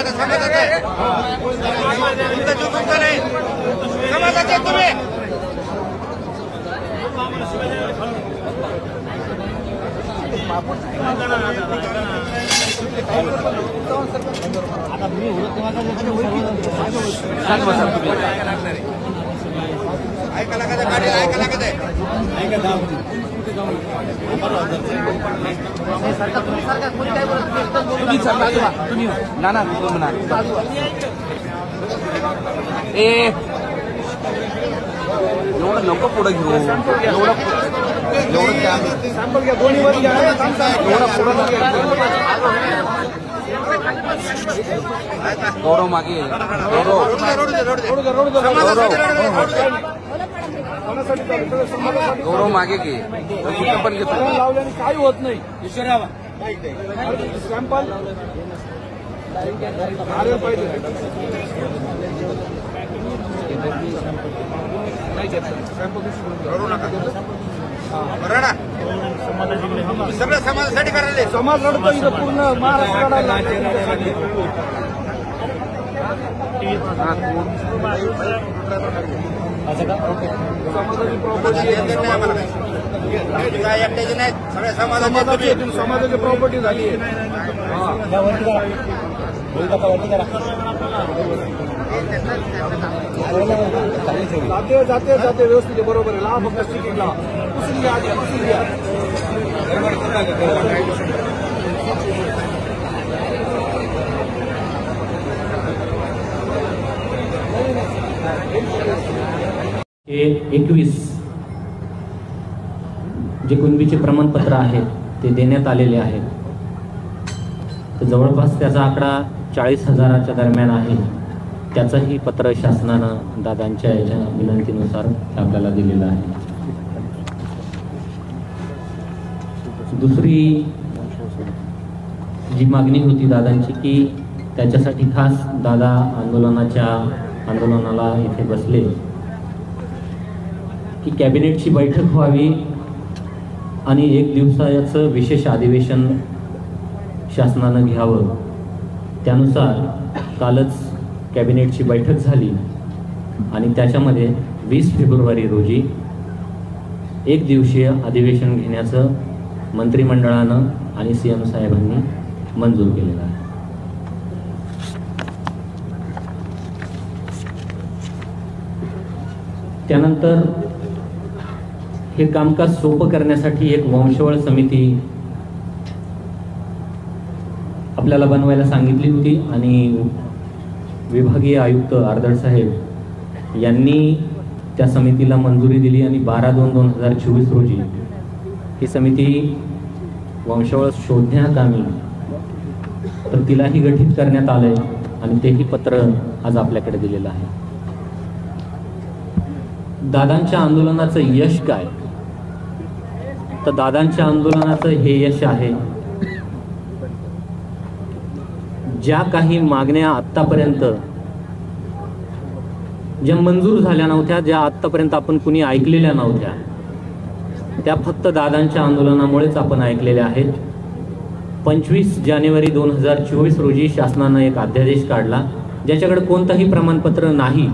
आता समाजाचं आहे, तुमचं जीव तुमचं नाही, समाजाचं आहे तुम्ही. ऐकायला का गाडी ऐकायला का ते ना एवढं नको पुढे घेऊ, एवढं गौरव मागे, गौरव मागे की पण घेतो लावल्याने काही होत नाही. सॅम्पल पाहिजे सगळं समाजासाठी करायला समाज लढतो इथं पूर्ण महाराष्ट्राला. समाजाची प्रॉपर्टी काय एकट्याची नाही, सगळ्या समाजाची प्रॉपर्टी झाली आहे. जाते जाते व्यवस्थित बरोबर आहे. लाभ फक्त स्टिकिंगला पुसून घ्या, आधी पुसून घ्या. हे 21 जे कुणबीचे प्रमाणपत्र आहेत ते देण्यात आलेले आहेत. तर जवळपास त्याचा आकडा 40,000च्या दरम्यान आहे. त्याचंही पत्र शासनानं दादांच्या याच्या विनंतीनुसार आपल्याला दिलेलं आहे. दुसरी जी मागणी होती दादांची की त्याच्यासाठी खास दादा आंदोलनाला इथे बसले की कॅबिनेटची बैठक व्हावी आणि 1 दिवसाचं विशेष अधिवेशन शासनानं घ्यावं. त्यानुसार कालच कॅबिनेटची बैठक झाली आणि त्याच्यामध्ये 20 फेब्रुवारी रोजी 1 दिवसीय अधिवेशन घेण्याचं मंत्रिमंडळानं आणि सीएम साहेबांनी मंजूर केलेलं आहे. त्यानंतर हे कामकाज सोपं करण्यासाठी एक वंशवळ समिती आपल्याला बनवायला सांगितली होती आणि विभागीय आयुक्त आर्दड साहेब यांनी त्या समितीला मंजुरी दिली आणि 12/2/2024 रोजी ही समिती वंशवळ शोधण्याकामी तर तिलाही गठीत करण्यात आलंय आणि तेही पत्र आज आपल्याकडे दिलेलं आहे. दादांच्या आंदोलनाचं यश काय? तर दादांच्या आंदोलनाचं हे यश आहे, ज्या काही मागण्या आत्तापर्यंत ज्या मंजूर झाल्या नव्हत्या, ज्या आत्तापर्यंत आपण कुणी ऐकलेल्या नव्हत्या, त्या फक्त दादांच्या आंदोलनामुळेच आपण ऐकलेल्या आहेत. 25 जानेवारी 2024 रोजी शासनानं एक अध्यादेश काढला ज्याच्याकडे कोणतंही प्रमाणपत्र नाही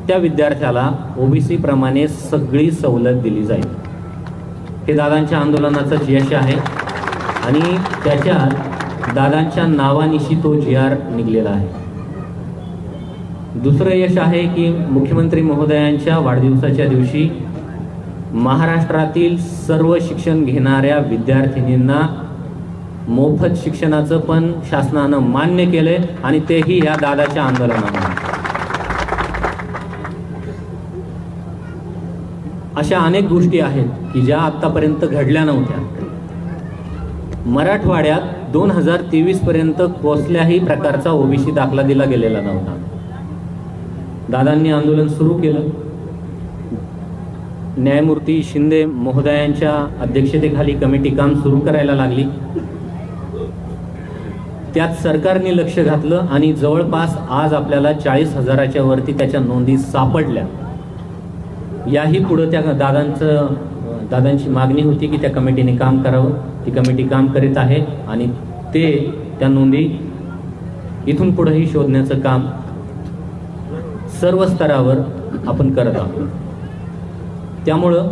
त्या विद्यार्थ्याला ओबीसी प्रमाणे सगळी सवलत दिली जाईल. हे दादांच्या आंदोलनाचं यश आहे आणि त्याच्यात दादांच्या नावानिशी तो GR निघलेला आहे. दुसरं यश आहे की मुख्यमंत्री महोदयांच्या वाढदिवसाच्या दिवशी महाराष्ट्रातील सर्व शिक्षण घेणाऱ्या विद्यार्थिनींना मोफत शिक्षणाचं पण शासनानं मान्य केलंय आणि तेही या दादाच्या आंदोलनामुळे. अशा अनेक गोष्टी आहेत की ज्या आतापर्यंत घडल्या नव्हत्या. मराठवाड्यात 2023 पर्यंत कसल्याही प्रकारचा ओबीसी दाखला दिला गेलेला नव्हता. दादांनी आंदोलन सुरू केलं. न्यायमूर्ती शिंदे महोदयांच्या अध्यक्षतेखाली कमिटी काम सुरू करायला लागली. त्यात सरकारने लक्ष घातलं आणि जवळपास आज आपल्याला 40,000च्या वरती त्याच्या नोंदी सापडल्या. याही पुढे त्या दादांची मागणी होती की त्या कमिटीने काम करावं. ती कमिटी काम करीत आहे आणि त्या नोंदी इथून पुढेही शोधण्याचं काम सर्व स्तरावर आपण करत आहोत. त्यामुळं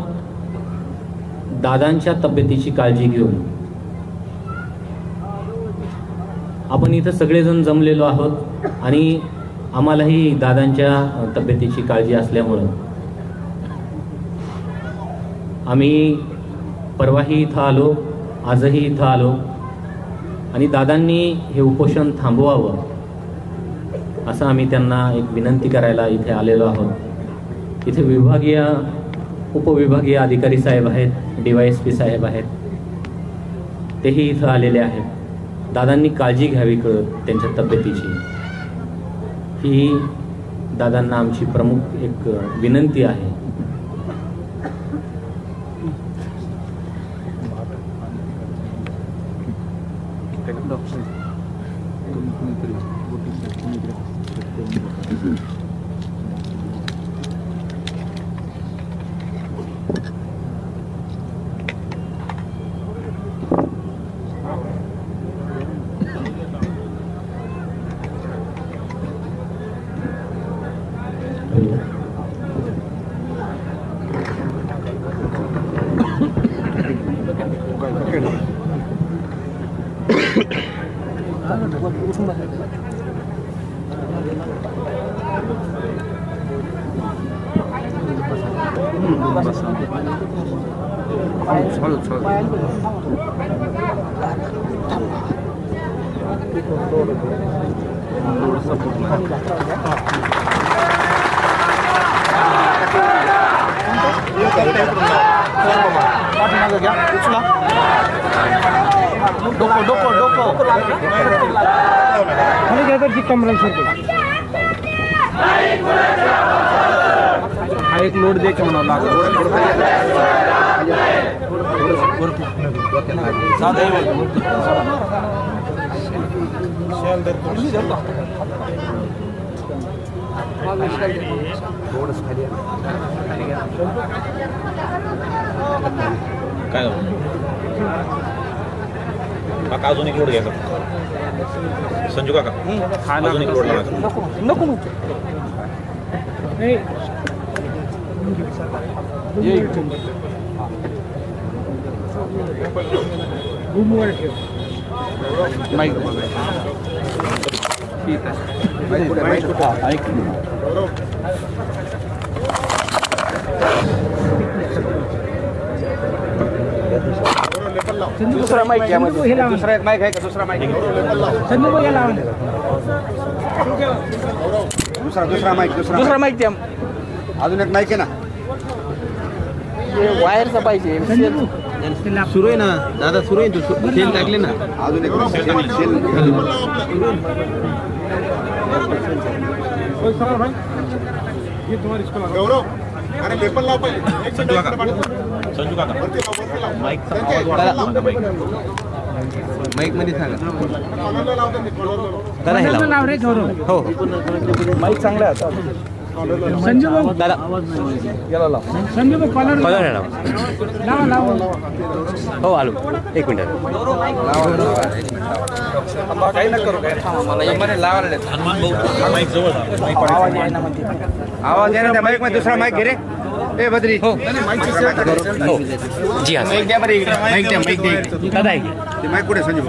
दादांच्या तब्येतीची काळजी घेऊन आपण इथं सगळेजण जमलेलो आहोत आणि आम्हालाही दादांच्या तब्येतीची काळजी असल्यामुळं आम्ही परवाही इथं आलो, आजही इथं आलो आणि दादांनी हे उपोषण थांबवावं असं आम्ही त्यांना एक विनंती करायला इथे आलेलो आहोत. इथे विभागीय उपविभागीय अधिकारी साहेब आहेत, DYSP साहेब आहेत, तेही इथं आलेले आहेत. दादांनी काळजी घ्यावी त्यांच्या तब्येतीची, ही दादांना आमची प्रमुख एक विनंती आहे. हा एक लोड दे म्हणा काय काका अजून एक लोड घ्यायचा संजू काका अजून एक लोड लावायचा नको दुसरा माईक घ्या, दुसरा एक माईक आहे का? दुसरा माईक दुसरा माईक द्या. अजून एक माईक आहे ना, वायरचा पाहिजे. सुरू आहे ना दादा, सुरू आहे. सेल टाकले ना अजून एक गौरव आणि पेपर लाव पहिले. संजू काका माईकचा आवाज वाढवा. माईक मध्ये सांगा. हो माईक चांगला आहे. संजू भाऊ दादा याला लाव. संजू भाऊ कॉलर लावा. हो आलो, एक मिनिट. काही न करू, काय लावायला हनुमान भाऊ माईक जवळ आवाज येणार त्या माईक मध्ये. दुसरा माईक घे रे. ए बद्री, हो जी हाँ माईक द्या बरं इकडे. माईक द्या दादा आहे ते माईक कुठे संजू?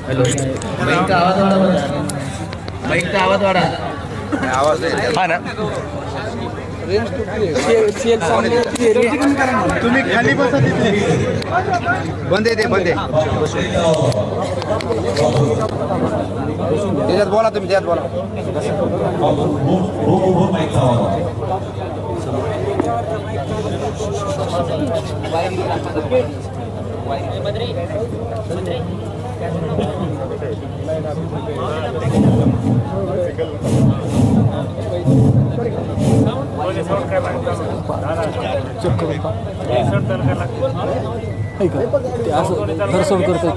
हॅलो, माईकचा आवाज वाढा. आवाज हा ना. तुम्ही खाली बसा तिथे. बंद आहे ते, बंद आहे. त्याच्यात बोला तुम्ही, त्याच्यात बोला. दर्शन करतो.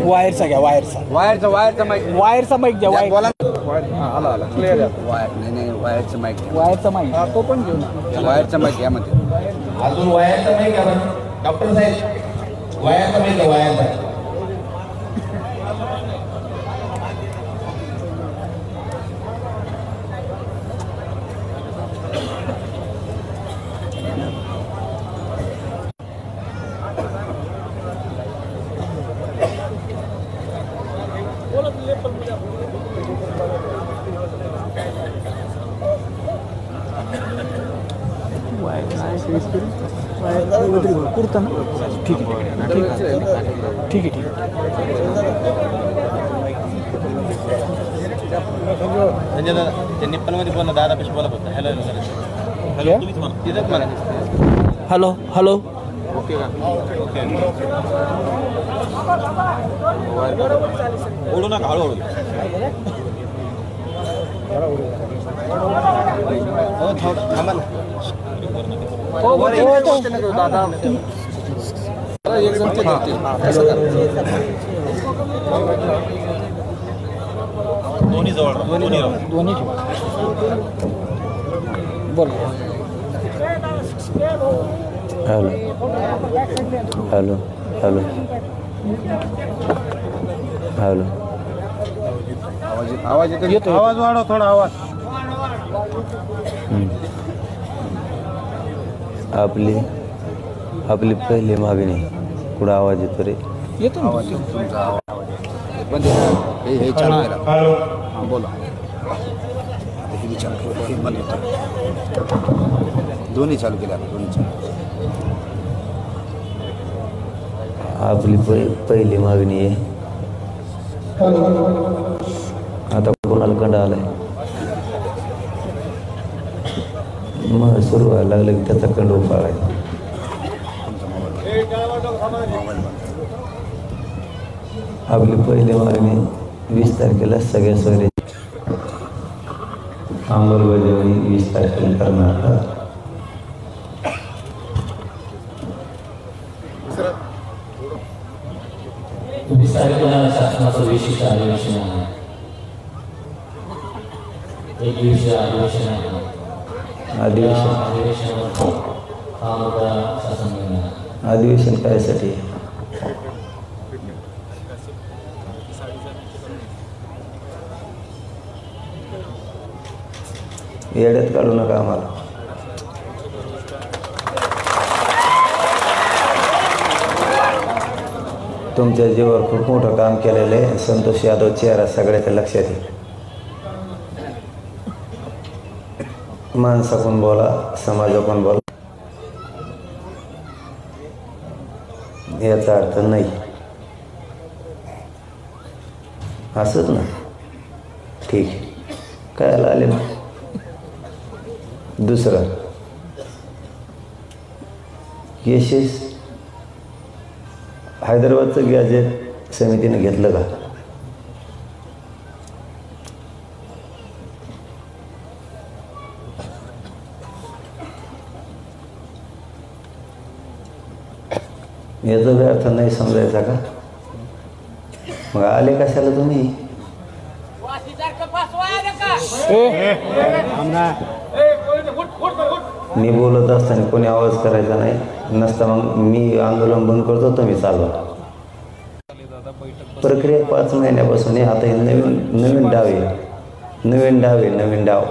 वायरचा घ्या. वायरचा माईक वायरचा माईक द्या. बोला. आला आला क्लिअर आहे. नाही वायरचं माईक वायरचा माईक तो पण घेऊन वायरचं माईक यामध्ये अजून वयाचं नाही का डॉक्टर साहेब वयाचं नाही का वयाचं पुरतं ना ठीक आहे ठीक आहे. संजय दादा ते निप्पलमध्ये बोला दादापेक्षा बोला फक्त हॅलो हॅलो तुम्हीच म्हणा तिथंच म्हणा हॅलो हॅलो ओके का ओके ओढू नका हळूहळू हो थोडं थांबा ना एक जण ते धरतील. दोन्ही जवळ दोन्ही दोन्ही बोल. हॅलो हॅलो हॅलो हॅलो आवाज येतो. आवाज वाढव थोडा आवाज. आपली पहिली मागणी कुठं आवाज येतो रे येतो ना. तुमचा आवाज बंद हे चालू केला. हां बोला हे बी चालू केलं. हे बंद होतं. दोन्ही चालू केले आता दोन्ही चालू. आपली पहिली मागणी आहे आता कोणाला कंडा आलाय मग सुरू व्हायला लागलं की त्याचा कंड उफाळायचा. आपली पहिली मागणी 20 तारखेला सगळ्या सोयरे अंमलबजावणी 20 तारखेला करणार. 20 तारखेला शासनाचं विशिष्ट अधिवेशन आहे. एक दिवसीय अधिवेशन आहे. अधिवेशन हा मुद्दा शासन घेणार. अधिवेशन करायसाठी येड्यात काढू नका आम्हाला. तुमच्या जीवावर खूप मोठं काम केलेलं आहे. संतोष यादव चेहरा सगळ्याच्या लक्षात येईल. माणसाकडून बोला समाजाकडून बोला याचा अर्थ नाही असंच ना. ठीक आहे काय आले ना. दुसरं यशेस हैदराबादचं गॅजेट समितीने घेतलं का. याचा बी अर्थ नाही समजायचा का. मग आले कशाला तुम्ही. मी बोलत असताना कोणी आवाज करायचा नाही नसता मग मी आंदोलन बंद करतो तुम्ही चालवा. प्रक्रिया 5 महिन्यापासून आहे. आता हे नवीन डाव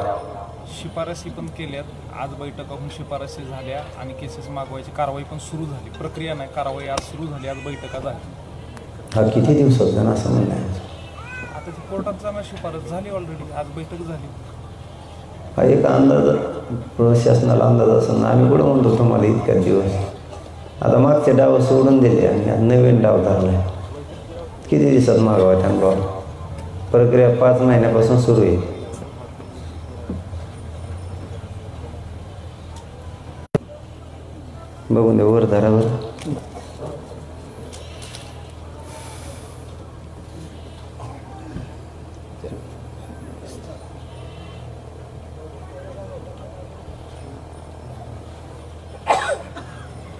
शिफारसी पण केल्यात. आज बैठका शिफारसी झाल्या आणि केसेस मागवायची कारवाई पण सुरू झाली. प्रक्रिया नाही कारवाई आज सुरू झाली. आज बैठका झाली. हा किती दिवसात जाणार असं म्हणणं आहे. आता ती कोर्टात जाणार शिफारस झाली ऑलरेडी. आज बैठक झाली. हा एक अंदाज प्रशासनाला अंदाज असं आम्ही कुठं म्हणतो तुम्हाला इतक्या दिवस. आता मागचे डाव सोडून दिले आणि नवीन डाव धरला. किती दिवसात मागवा त्यांना. प्रक्रिया 5 महिन्यापासून सुरू आहे. बघून दे वर धरावर.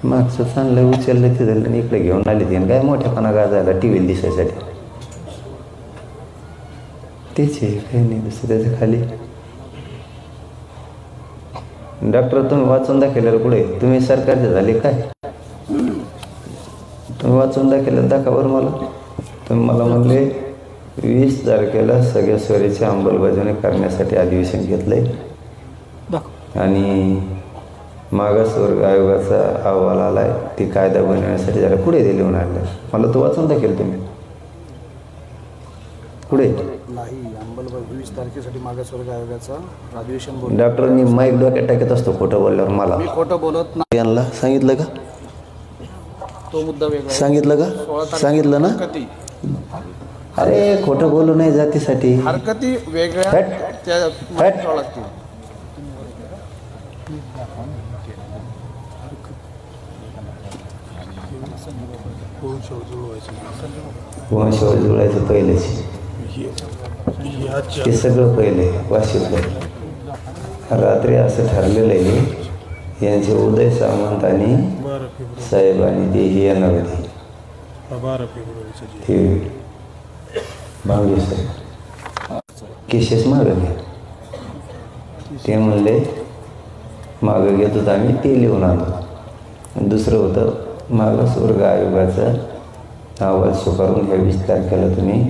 मागचं चांगलं उचललं ते झालं आणि इकडे घेऊन आले ते काय मोठ्यापणा गाजायला टी व्हीला दिसायसाठी. तेच आहे, काही नाही दुसरं त्याच्या खाली. डॉक्टर तुम्ही वाचून दाखवल्यावर पुढे तुम्ही सरकारचे झाले काय? तुम्ही वाचून दाखवलं दाखवावर मला. तुम्ही मला म्हणले 20 तारखेला सगळ्या स्वरीची अंमलबजावणी करण्यासाठी अधिवेशन घेतलंय आणि मागासवर्ग आयोगाचा अहवाल आलाय, ती कायदा बनवण्यासाठी जरा पुढे दिले म्हणून आणलं. मला तो वाचून दाखवेल तुम्ही पुढे. नाही, अंमलबजावणी 20 तारखेसाठी मागासवर्ग आयोगाचा अधिवेशन बोल. डॉक्टरनी माईक डोक्यात टाकत असतो खोटं बोलल्यावर. मला मी खोटं बोलत नाही. यांना सांगितलं का? तो मुद्दा वेगळा. सांगितलं का? सांगितलं ना? हरकती अरे खोटं बोलू नाही जातीसाठी. हरकती वेगळ्या हट. त्या हट. लागतील. वंशावळ जुळायचं पहिलेच, ते सगळं पहिले वाशितलं. रात्री असं ठरलेलं आहे यांचे उदय सामंत आणि साहेबांनी तेही येणार होते. ते भांगे साहेब केसेस मागं घ्या. ते म्हणले मागं घेत होतं आम्ही, ते लिहून आणतो. दुसरं होतं मागासवर्ग आयोगाचा अहवाल स्वीकारून ह्या 20 तारखेला तुम्ही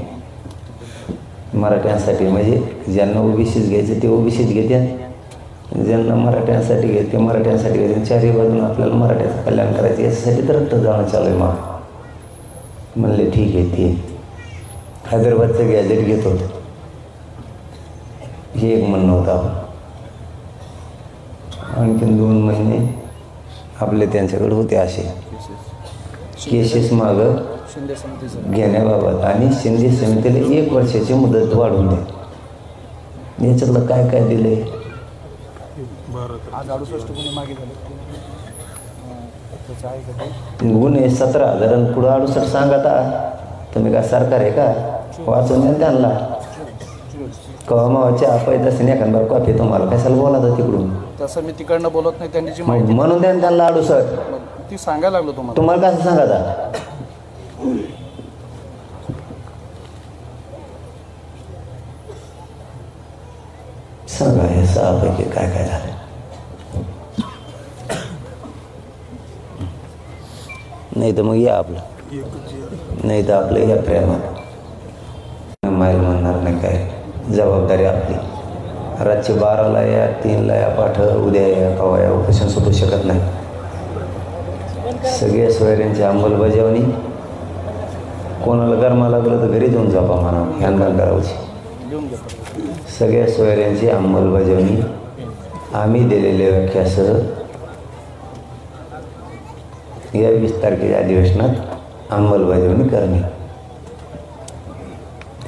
मराठ्यांसाठी, म्हणजे ज्यांना ओबीसीच घ्यायचं ते ओबीसीच घेत्या, ज्यांना मराठ्यांसाठी घ्यायचं ते मराठ्यांसाठी घ्यायचं. चारही बाजून आपल्याला मराठ्याचं कल्याण करायचं याच्यासाठी तर रक्त जाणं चालू आहे. मग म्हणले ठीक आहे. ते हैदराबादचं गॅजेट घेत होतं, हे एक म्हणणं होतं. आपण आणखीन 2 महिने आपले त्यांच्याकडे होते असे केसेस मागं घेण्याबाबत आणि शिंदे समितीला 1 वर्षाची मुदत वाढवून द्या. याच्यातलं काय काय दिलंय? आज 68 गुन्हे मागे झाले. गुन्हे 17,000 पुढं 68 सांगता. तुम्ही काय सरकार आहे का? वाचून द्या त्यांना. कवा मावाच्या आपण तसं नाही एखाद कॉफी तुम्हाला कशाला बोलायचं तिकडून? तसं मी तिकडनं बोलत नाही. त्यांनी जी माहिती म्हणून द्या त्यांना 68. ती सांगायला लागलो तुम्हाला. तुम्हाला कसं सांगायचा? सांगा हे 6 पैकी काय काय झालं. नाही तर मग या आपलं, नाही तर आपलं या प्रेमात माईल म्हणणार नाही. काय जबाबदारी आपली. रातची 12ला या, 3ला या, पाठ उद्या या, कवा या, उपोषण सुटू शकत नाही. सगळ्या सोयऱ्यांची अंमलबजावणी. कोणाला गरमा लागलं तर घरी जाऊन झोपा म्हणा, ह्यांना करावची. सगळ्या सोयऱ्यांची अंमलबजावणी आम्ही दिलेल्या व्याख्यासह या 20 तारखेच्या अधिवेशनात अंमलबजावणी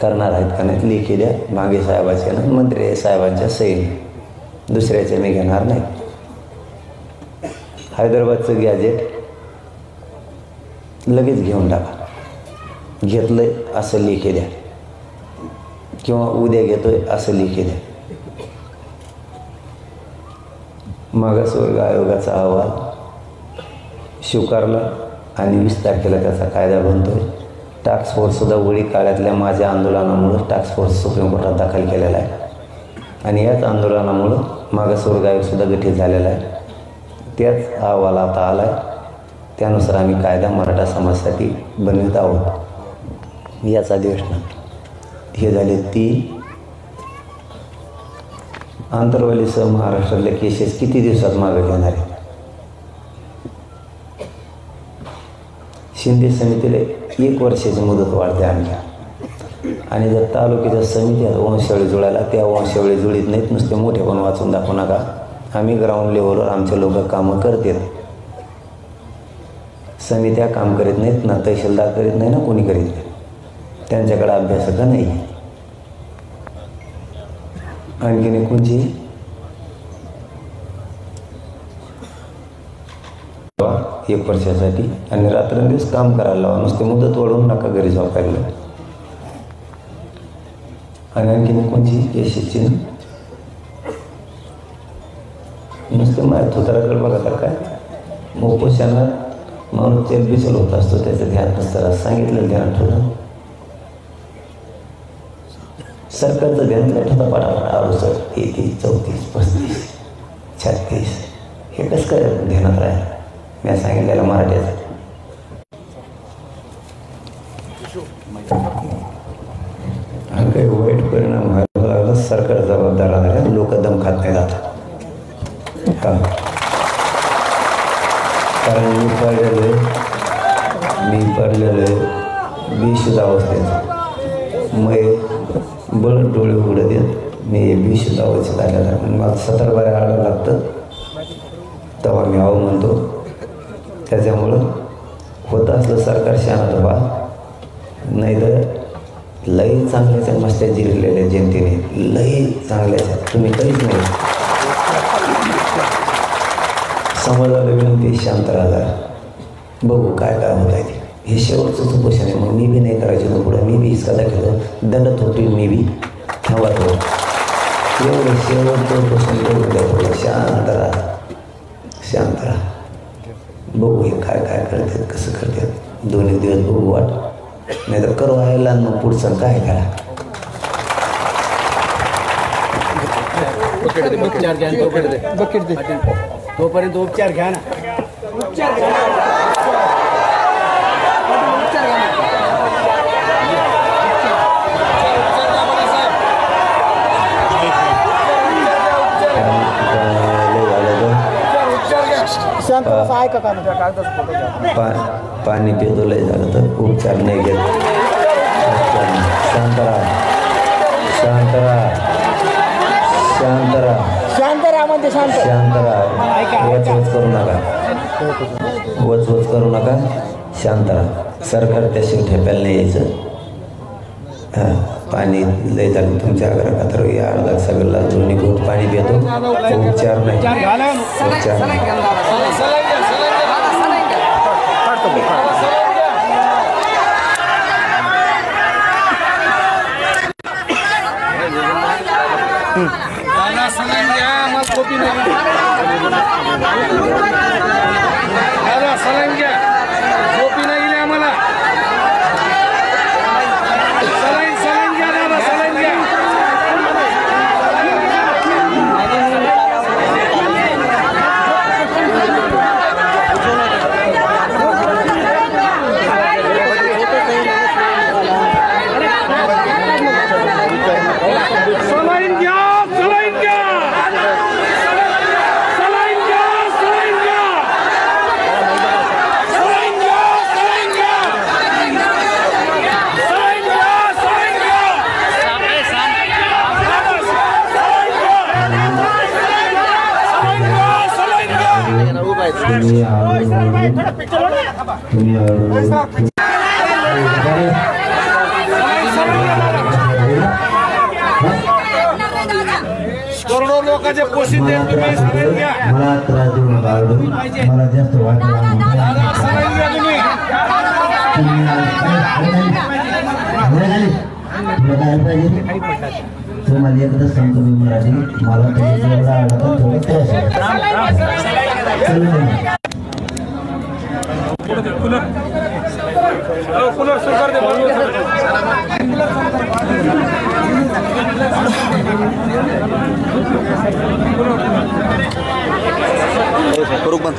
करणार आहेत का नाही लेखी द्या. मागे साहेबाच्या ना मंत्री साहेबांच्या सहीने, दुसऱ्याच्या मी घेणार नाही. हैदराबादचं गॅजेट लगेच घेऊन टाका. घेतलंय असं लेखी द्या किंवा उद्या घेतोय असं लेखी द्या. मागासवर्ग आयोगाचा अहवाल स्वीकारला आणि 20 तारखेला त्याचा कायदा बनतोय. टास्क फोर्ससुद्धा वळी काळातल्या माझ्या आंदोलनामुळं टास्क फोर्स सुप्रीम कोर्टात दाखल केलेला आहे आणि याच आंदोलनामुळं मागासवर्ग आयोगसुद्धा गठीत झालेला आहे. त्याच अहवाल आता आला आहे. त्यानुसार आम्ही कायदा मराठा समाजासाठी बनवित आहोत. याच अधिवेशनात हे झाले 3. आंतरवालीसह महाराष्ट्रातल्या केसेस किती दिवसात मागे घेणार आहे? शिंदे समितीला 1 वर्षाची मुदत वाढते आणखी. आणि जर तालुक्याच्या समिती आहेत वंशावळी जुळायला, त्या वंशावळी जुळीत नाहीत. नुसते मोठे पण वाचून दाखवू नका. आम्ही ग्राउंड लेवलवर आमचे लोक कामं करतात. समित्या काम करीत नाहीत ना, तहसीलदार करीत नाही ना, कोणी करीत नाही. त्यांच्याकडे अभ्यासक नाही. आणखीन कोणची 1 वर्षासाठी आणि रात्रंदिवस काम करायला लावा. नुसते मुदत वाढवून नका घरी झोपायला. आणि आणखीन कोणची केसेसची नुसते माहीत होताकडे बघा तर काय उपोषणात माणूस चलबिचल होत असतो. त्याचं ध्यान नसतं. सांगितलं ध्यान ठेवलं. सरकारचं ध्यान ठरतं पडापडा 31, 34, 35, 36 हे कसं काय ध्यानात राहील? मी सांगितलेलं मराठीचं हा काही वाईट परिणाम व्हायला लागला. सरकार जबाबदार राहणार, लोक दम खात नाही जात. कारण मी पडलेलं बेशुद्ध अवस्थेत मग बळत डोळे उघडत येत मी बेशुद्ध अवस्थेत आलेला आहे. मला 17 बाऱ्या आडावं लागतं तेव्हा मी आहो म्हणतो. त्याच्यामुळं होत असलं सरकार शहाणा व्हा, नाही तर लई चांगल्याच्या मस्त्या जिरलेल्या जनतेने, लई चांगल्याच्या तुम्ही काहीच नाही. समाजाला विनंती शांत राहा, बघू काय काय होत आहे ते. हे शेवटचंच उपोषण आहे. मग मी बी नाही करायचं ना पुढं, मी बी इसका दाखवलं दंडत होतील, मी बी थांबत होतो. एवढं शेवटचं उपोषण करून द्या पुढं. शांत राहा, शांत राहा, बघू हे काय काय करतात, कसं करतात. 2 दिवस बघू वाट, नाही तर करू व्हायला मग पुढचं काय करा. तोपर्यंत उपचार घ्या ना. पाणी पितो लय झालं तर उपचार नाही घेत. शांत राहा, शांत राहा, शांत राहा, शांत राहा. वचवच करू नका, वचवच करू नका, शांत राहा. सरकार त्याशी ठेप्याला नाही यायचं. हां, पाणी लय झालं तुमच्या घरात तर या अर्धा सगळं दोन्ही घोट पाणी पितो. उपचार नाही, उपचार नाही. करोडो लोकांचे पोषित मला त्रास देऊ नका, मला जास्त वाटलं. तुम्हाला एकदा सांगतो मी मराठी, मला जेवढा आवडतं तेवढं त्रास करू बंद.